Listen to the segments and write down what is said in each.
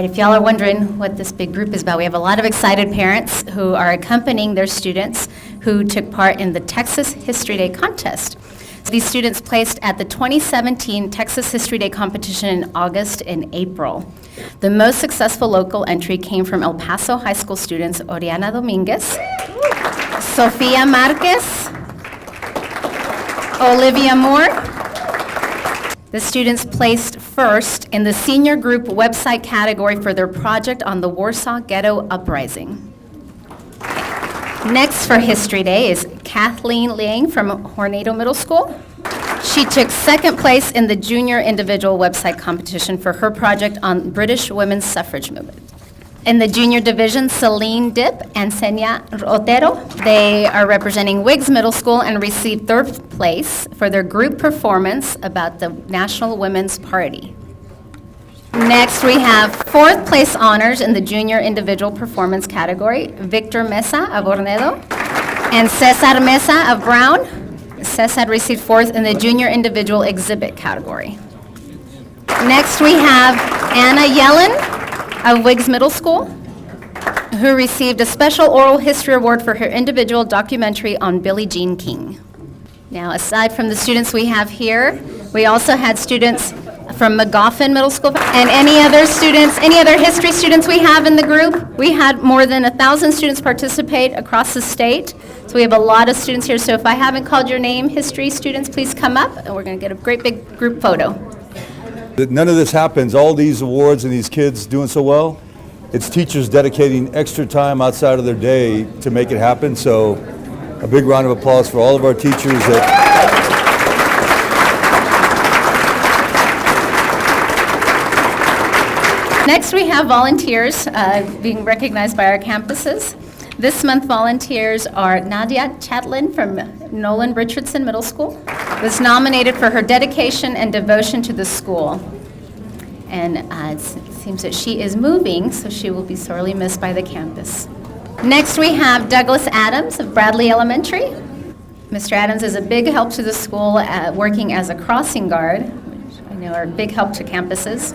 right, if y'all are wondering what this big group is about, we have a lot of excited parents who are accompanying their students who took part in the Texas History Day contest. So these students placed at the 2017 Texas History Day competition in August and April. The most successful local entry came from El Paso High School students Oriana Dominguez, Sofia Marquez, Olivia Moore. The students placed first in the senior group website category for their project on the Warsaw Ghetto Uprising. Next for History Day is Kathleen Liang from Hornado Middle School. She took second place in the junior individual website competition for her project on British women's suffrage movement. In the junior division, Celine Dip and Senya Otero, they are representing Wiggs Middle School and received third place for their group performance about the National Women's Party. Next, we have fourth place honors in the junior individual performance category, Victor Mesa of Ornedo and Cesar Mesa of Brown. Cesar received fourth in the junior individual exhibit category. Next, we have Anna Yellen of Wiggs Middle School, who received a special oral history award for her individual documentary on Billie Jean King. Now, aside from the students we have here, we also had students from McGoffin Middle School and any other students, any other history students we have in the group. We had more than 1,000 students participate across the state, so we have a lot of students here. So if I haven't called your name, history students, please come up, and we're going to get a great big group photo. None of this happens, all these awards and these kids doing so well, it's teachers dedicating extra time outside of their day to make it happen. So a big round of applause for all of our teachers. Next, we have volunteers being recognized by our campuses. This month, volunteers are Nadia Chatlin from Nolan Richardson Middle School, was nominated for her dedication and devotion to the school. And it seems that she is moving, so she will be sorely missed by the campus. Next, we have Douglas Adams of Bradley Elementary. Mr. Adams is a big help to the school, working as a crossing guard, which I know are a big help to campuses.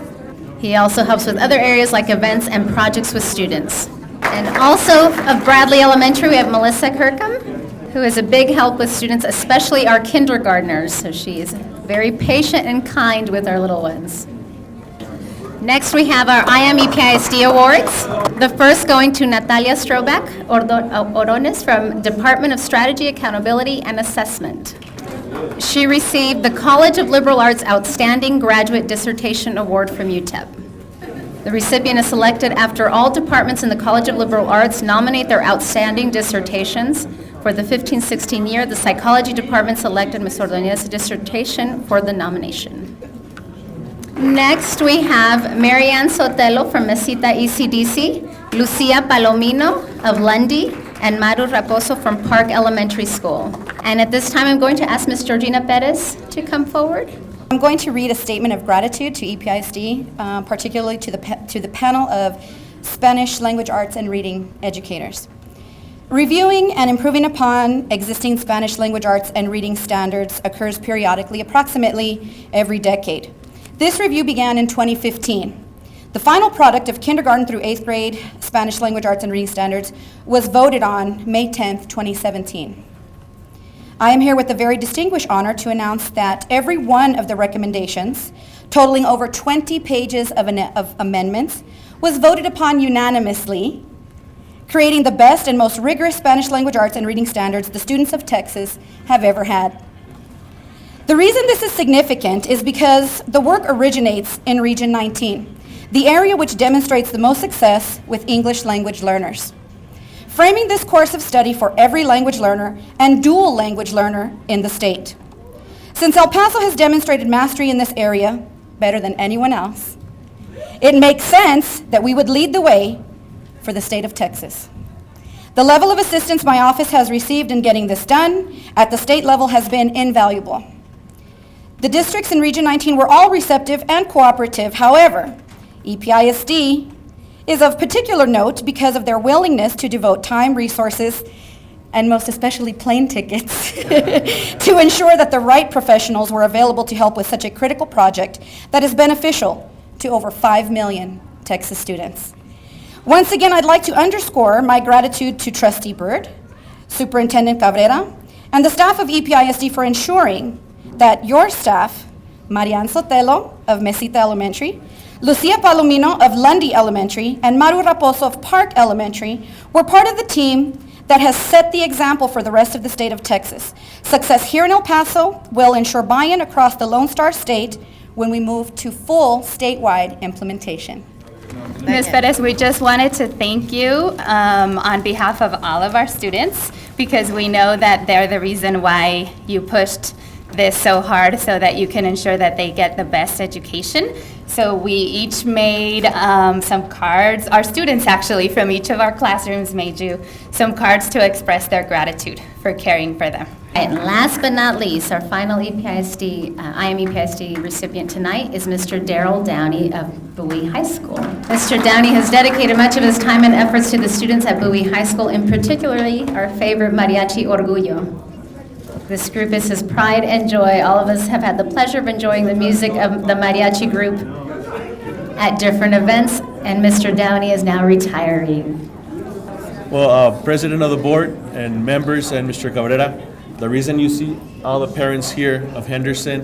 He also helps with other areas like events and projects with students. And also of Bradley Elementary, we have Melissa Kirkham, who is a big help with students, especially our kindergartners. So she is very patient and kind with our little ones. Next, we have our IM EPISD Awards. The first going to Natalia Stroback Orones from Department of Strategy, Accountability, and Assessment. She received the College of Liberal Arts Outstanding Graduate Dissertation Award from UTEP. The recipient is selected after all departments in the College of Liberal Arts nominate their outstanding dissertations. For the 15-16 year, the Psychology Department selected Ms. Ordonez's dissertation for the nomination. Next, we have Marianne Sotelo from Mesita ECDC, Lucia Palomino of Lundy, and Maru Raposo from Park Elementary School. And at this time, I'm going to ask Ms. Georgina Perez to come forward. I'm going to read a statement of gratitude to EPISD, particularly to the panel of Spanish language arts and reading educators. Reviewing and improving upon existing Spanish language arts and reading standards occurs periodically, approximately every decade. This review began in 2015. The final product of kindergarten through 8th grade Spanish language arts and reading standards was voted on May 10th, 2017. I am here with the very distinguished honor to announce that every one of the recommendations, totaling over 20 pages of amendments, was voted upon unanimously, creating the best and most rigorous Spanish language arts and reading standards the students of Texas have ever had. The reason this is significant is because the work originates in Region 19, the area which demonstrates the most success with English language learners. Framing this course of study for every language learner and dual language learner in the state. Since El Paso has demonstrated mastery in this area better than anyone else, it makes sense that we would lead the way for the state of Texas. The level of assistance my office has received in getting this done at the state level has been invaluable. The districts in Region 19 were all receptive and cooperative. However, EPISD is of particular note because of their willingness to devote time, resources, and most especially plane tickets to ensure that the right professionals were available to help with such a critical project that is beneficial to over 5 million Texas students. Once again, I'd like to underscore my gratitude to Trustee Byrd, Superintendent Cabrera, and the staff of EPISD for ensuring that your staff, Marian Sotelo of Mesita Elementary, Lucia Palomino of Lundy Elementary, and Maru Raposo of Park Elementary were part of the team that has set the example for the rest of the state of Texas. Success here in El Paso will ensure buy-in across the Lone Star State when we move to full statewide implementation. Ms. Perez, we just wanted to thank you on behalf of all of our students, because we know that they're the reason why you pushed this so hard so that you can ensure that they get the best education. So we each made some cards. Our students actually from each of our classrooms made you some cards to express their gratitude for caring for them. And last but not least, our final EPISD, IM EPISD recipient tonight is Mr. Darrell Downey of Bowie High School. Mr. Downey has dedicated much of his time and efforts to the students at Bowie High School, and particularly our favorite Mariachi Orgullo. This group is his pride and joy. All of us have had the pleasure of enjoying the music of the mariachi group at different events, and Mr. Downey is now retiring. Well, President of the board and members and Mr. Cabrera, the reason you see all the parents here of Henderson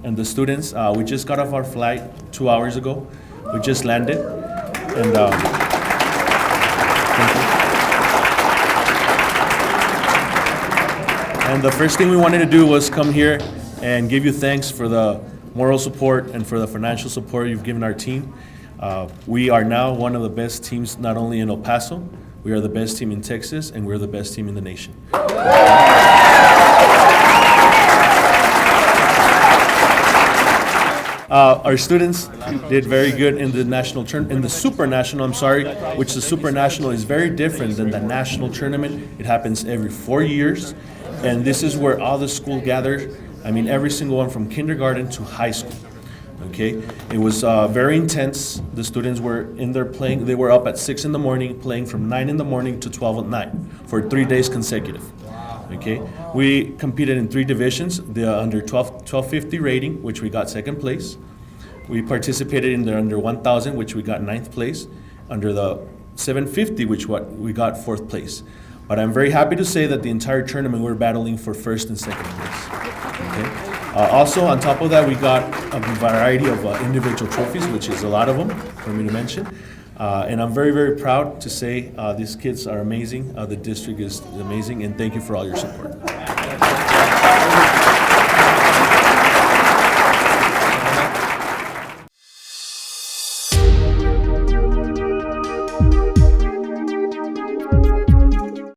and the students, we just got off our flight 2 hours ago. We just landed, and thank you. And the first thing we wanted to do was come here and give you thanks for the moral support and for the financial support you've given our team. We are now one of the best teams, not only in El Paso, we are the best team in Texas, and we're the best team in the nation. Our students did very good in the in the Super National, which the Super National is very different than the national tournament. It happens every 4 years, and this is where all the school gathers. I mean, every single one from kindergarten to high school. Okay, it was very intense. The students were in there playing. They were up at 6 in the morning, playing from 9 in the morning to 12 at night for 3 days consecutive. Okay, we competed in 3 divisions: the under 1250 rating, which we got 2nd place. We participated in the under 1000, which we got 9th place. Under the 750, which we got 4th place. But I'm very happy to say that the entire tournament we're battling for 1st and 2nd place. Okay. Also, on top of that, we got a variety of individual trophies, which is a lot of them for me to mention. And I'm very, very proud to say these kids are amazing. The district is amazing, and thank you for all your support.